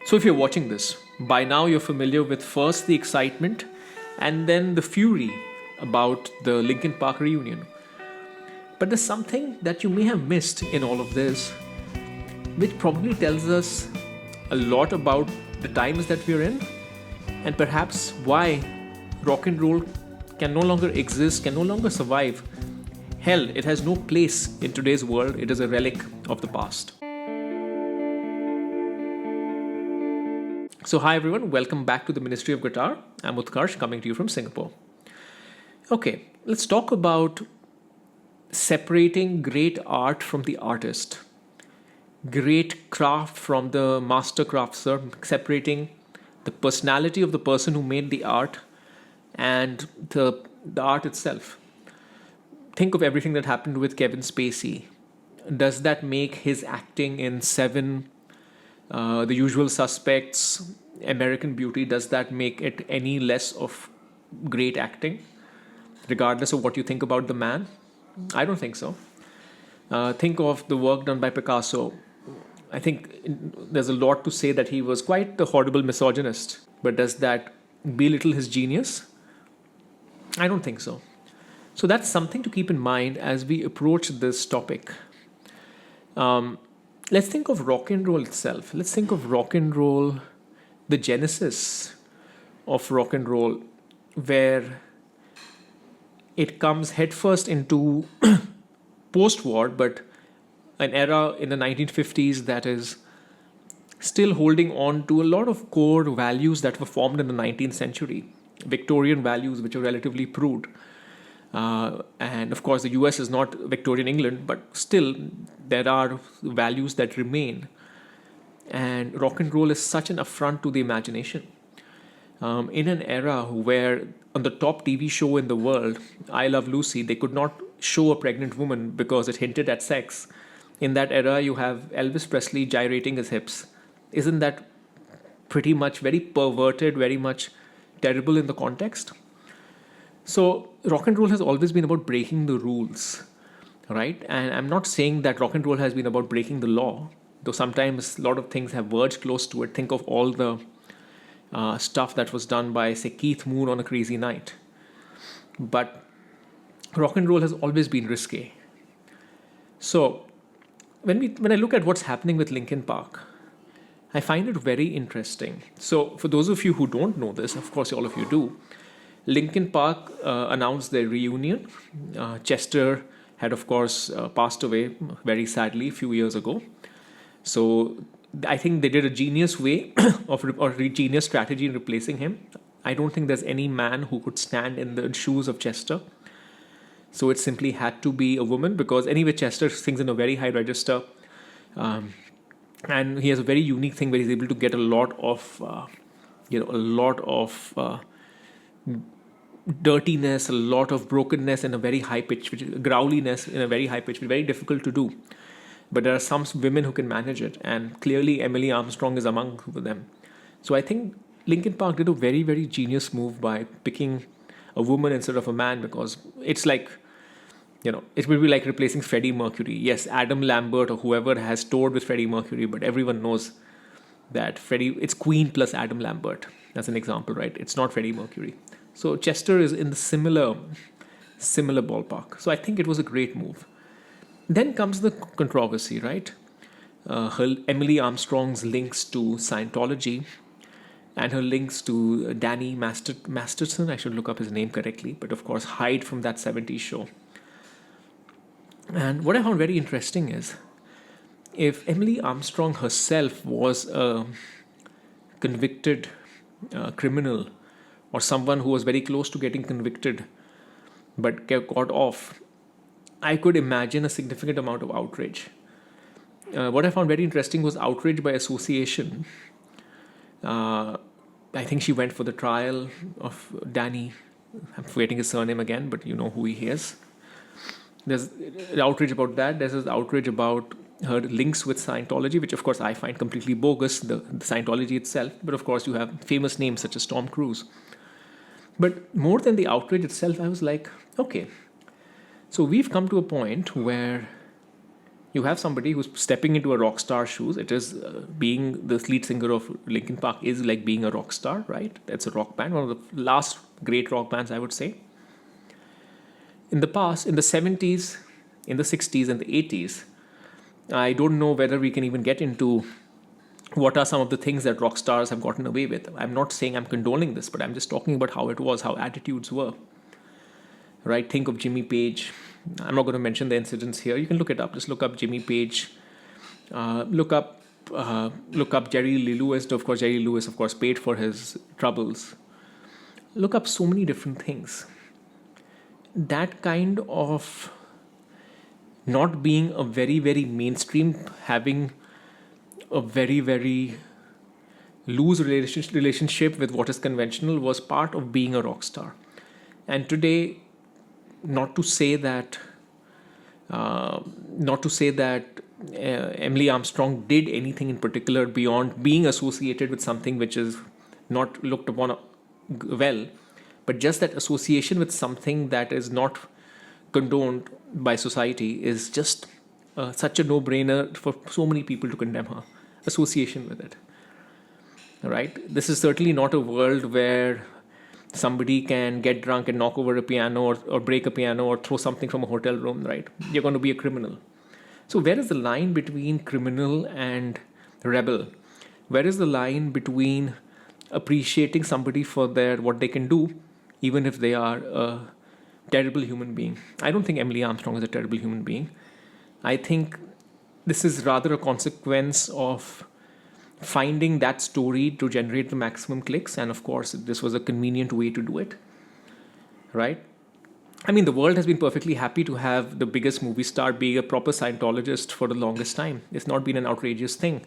So if you're watching this, by now you're familiar with first the excitement and then the fury about the Linkin Park reunion. But there's something that you may have missed in all of this, which probably tells us a lot about the times that we're in and perhaps why rock and roll can no longer exist, can no longer survive. Hell, it has no place in today's world. It is a relic of the past. So hi everyone, welcome back to the Ministry of Guitar. I'm Utkarsh, coming to you from Singapore. Okay, let's talk about separating great art from the artist, great craft from the master craftsman, separating the personality of the person who made the art and the art itself. Think of everything that happened with Kevin Spacey. Does that make his acting in Seven, The Usual Suspects, American Beauty, does that make it any less of great acting, regardless of what you think about the man? I don't think so. Think of the work done by Picasso. I think there's a lot to say that he was quite the horrible misogynist, but does that belittle his genius? I don't think so. So that's something to keep in mind as we approach this topic. Let's think of rock and roll itself. Let's think of rock and roll, the genesis of rock and roll, where it comes headfirst into post-war, but an era in the 1950s that is still holding on to a lot of core values that were formed in the 19th century, Victorian values which are relatively prude. And of course, the US is not Victorian England, but still there are values that remain. And rock and roll is such an affront to the imagination. In an era where on the top TV show in the world, I Love Lucy, they could not show a pregnant woman because it hinted at sex. In that era, you have Elvis Presley gyrating his hips. Isn't that pretty much very perverted, very much terrible in the context? So rock and roll has always been about breaking the rules, right? And I'm not saying that rock and roll has been about breaking the law, though sometimes a lot of things have verged close to it. Think of all the stuff that was done by, say, Keith Moon on A Crazy Night. But rock and roll has always been risque. So when I look at what's happening with Linkin Park, I find it very interesting. So for those of you who don't know this, of course all of you do, Linkin Park announced their reunion. Chester had, of course, passed away very sadly a few years ago. So I think they did a genius way or genius strategy in replacing him. I don't think there's any man who could stand in the shoes of Chester. So it simply had to be a woman, because anyway, Chester sings in a very high register. And he has a very unique thing where he's able to get a lot of dirtiness, a lot of brokenness in a very high pitch, growliness in a very high pitch, which is very difficult to do. But there are some women who can manage it, and clearly Emily Armstrong is among them. So I think Linkin Park did a very, very genius move by picking a woman instead of a man, because it's like, it will be like replacing Freddie Mercury. Yes, Adam Lambert or whoever has toured with Freddie Mercury, but everyone knows that it's Queen plus Adam Lambert. That's an example, right? It's not Freddie Mercury. So Chester is in the similar ballpark. So I think it was a great move. Then comes the controversy, right? Emily Armstrong's links to Scientology and her links to Danny Masterson. I should look up his name correctly, but of course hide from that 70s show. And what I found very interesting is, if Emily Armstrong herself was a convicted criminal or someone who was very close to getting convicted but got off, I could imagine a significant amount of outrage. What I found very interesting was outrage by association. I think she went for the trial of Danny. I'm forgetting his surname again, but you know who he is. There's outrage about that. There's outrage about her links with Scientology, which of course I find completely bogus, the Scientology itself. But of course you have famous names such as Tom Cruise. But more than the outrage itself, I was like, okay, so we've come to a point where, You have somebody who's stepping into a rock star shoes. It is being the lead singer of Linkin Park is like being a rock star, right? That's a rock band, one of the last great rock bands, I would say. In the past, in the 70s, in the 60s, and the 80s, I don't know whether we can even get into what are some of the things that rock stars have gotten away with. I'm not saying I'm condoning this, but I'm just talking about how it was, how attitudes were. Right? Think of Jimmy Page. I'm not going to mention the incidents here. You can look it up. Just look up Jimmy Page. Look up Jerry Lee Lewis. Of course, Jerry Lewis, of course, paid for his troubles. Look up so many different things. That kind of not being a very, very mainstream, having a very, very loose relationship with what is conventional was part of being a rock star. And today, not to say that Emily Armstrong did anything in particular beyond being associated with something which is not looked upon well, but just that association with something that is not condoned by society is just such a no-brainer for so many people to condemn her. Association with it. Right? This is certainly not a world where somebody can get drunk and knock over a piano or break a piano or throw something from a hotel room, right? You're going to be a criminal. So where is the line between criminal and rebel? Where is the line between appreciating somebody for what they can do, even if they are a terrible human being? I don't think Emily Armstrong is a terrible human being. I think this is rather a consequence of finding that story to generate the maximum clicks. And of course, this was a convenient way to do it. Right? I mean, the world has been perfectly happy to have the biggest movie star be a proper Scientologist for the longest time. It's not been an outrageous thing.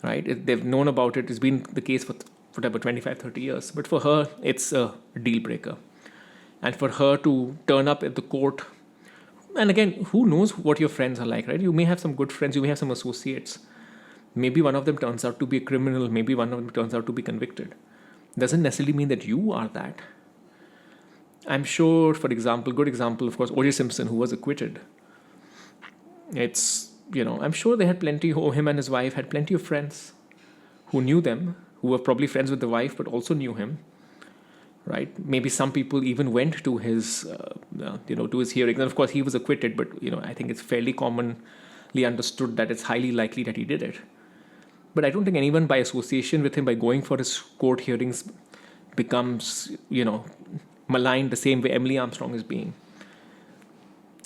Right? They've known about it. It's been the case for whatever, 25, 30 years. But for her, it's a deal breaker. And for her to turn up at the court, and again, who knows what your friends are like, right? You may have some good friends, you may have some associates. Maybe one of them turns out to be a criminal, maybe one of them turns out to be convicted. Doesn't necessarily mean that you are that. I'm sure, for example, good example, of course, O.J. Simpson, who was acquitted. I'm sure they had him and his wife had plenty of friends who knew them, who were probably friends with the wife, but also knew him. Right? Maybe some people even went to his, to his hearing. And of course, he was acquitted, but I think it's fairly commonly understood that it's highly likely that he did it. But I don't think anyone, by association with him, by going for his court hearings, becomes, maligned the same way Emily Armstrong is being.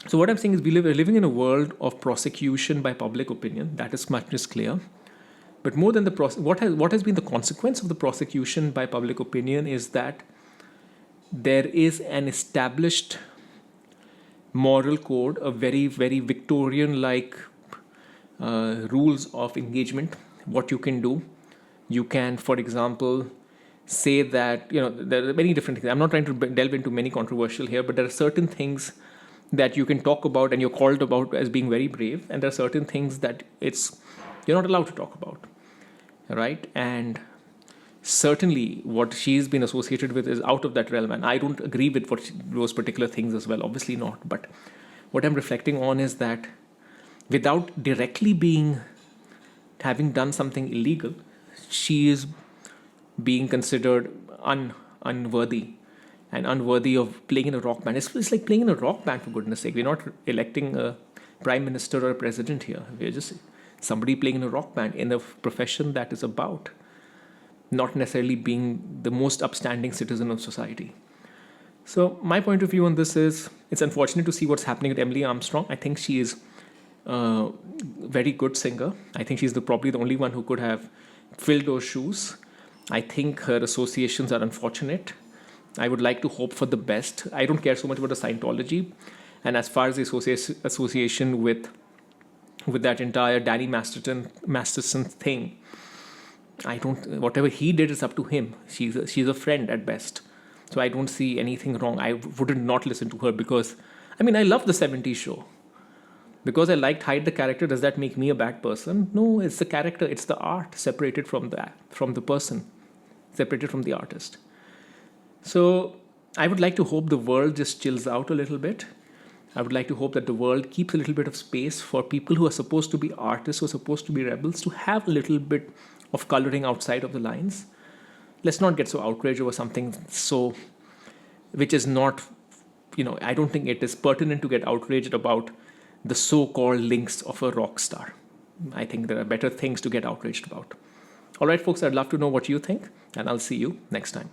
So what I'm saying is we're living in a world of prosecution by public opinion. That is much more clear. But more than what has been the consequence of the prosecution by public opinion is that there is an established moral code, a very, very Victorian-like rules of engagement, what you can do. You can, for example, say that, there are many different things. I'm not trying to delve into many controversial here, but there are certain things that you can talk about and you're called about as being very brave. And there are certain things that you're not allowed to talk about. Right? And certainly what she's been associated with is out of that realm. And I don't agree with those particular things as well. Obviously not. But what I'm reflecting on is that without directly having done something illegal, she is being considered unworthy and unworthy of playing in a rock band. It's like playing in a rock band, for goodness sake. We're not electing a prime minister or a president here. We're just somebody playing in a rock band in a profession that is about not necessarily being the most upstanding citizen of society. So my point of view on this is it's unfortunate to see what's happening with Emily Armstrong. I think she is a very good singer. I think she's probably the only one who could have filled those shoes. I think her associations are unfortunate. I would like to hope for the best. I don't care so much about the Scientology. And as far as the association with that entire Danny Masterson thing, whatever he did is up to him. She's a friend at best. So I don't see anything wrong. I wouldn't not listen to her because, I love the 70s show. Because I liked Hyde the character, does that make me a bad person? No, it's the character, it's the art separated from the person, separated from the artist. So I would like to hope the world just chills out a little bit. I would like to hope that the world keeps a little bit of space for people who are supposed to be artists, who are supposed to be rebels, to have a little bit of coloring outside of the lines. Let's not get so outraged over something so, which is not, I don't think it is pertinent to get outraged about the so-called links of a rock star. I think there are better things to get outraged about. All right, folks, I'd love to know what you think, and I'll see you next time.